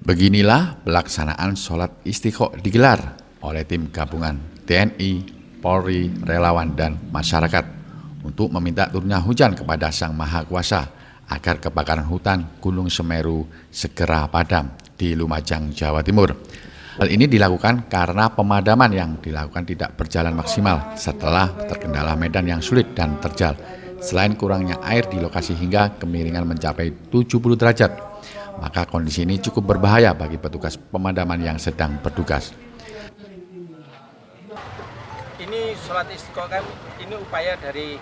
Beginilah pelaksanaan sholat istiqo digelar oleh tim gabungan TNI, Polri, relawan, dan masyarakat untuk meminta turunnya hujan kepada Sang Maha Kuasa agar kebakaran hutan Gunung Semeru segera padam di Lumajang, Jawa Timur. Hal ini dilakukan karena pemadaman yang dilakukan tidak berjalan maksimal setelah terkendala medan yang sulit dan terjal. Selain kurangnya air di lokasi hingga kemiringan mencapai 70 derajat, maka kondisi ini cukup berbahaya bagi petugas pemadaman yang sedang bertugas. Ini sholat istiqo kan, ini upaya dari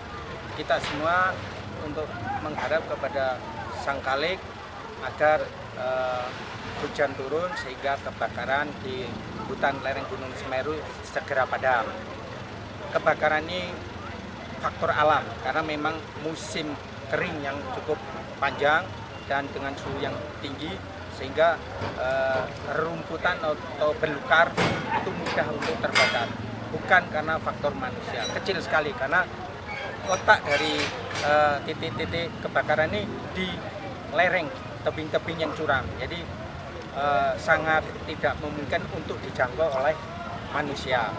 kita semua untuk mengharap kepada Sang Khalik agar hujan turun sehingga kebakaran di hutan lereng Gunung Semeru segera padam. Kebakaran ini faktor alam karena memang musim kering yang cukup panjang dan dengan suhu yang tinggi sehingga rerumputan atau belukar itu mudah untuk terbakar. Bukan karena faktor manusia, kecil sekali karena letak dari titik-titik kebakaran ini di lereng tebing-tebing yang curam. Jadi sangat tidak memungkinkan untuk dijangkau oleh manusia.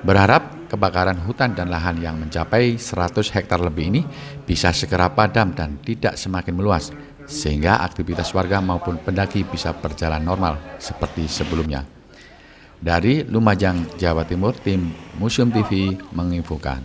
Berharap kebakaran hutan dan lahan yang mencapai 100 hektar lebih ini bisa segera padam dan tidak semakin meluas, sehingga aktivitas warga maupun pendaki bisa berjalan normal seperti sebelumnya. Dari Lumajang, Jawa Timur, tim Museum TV menginfokan.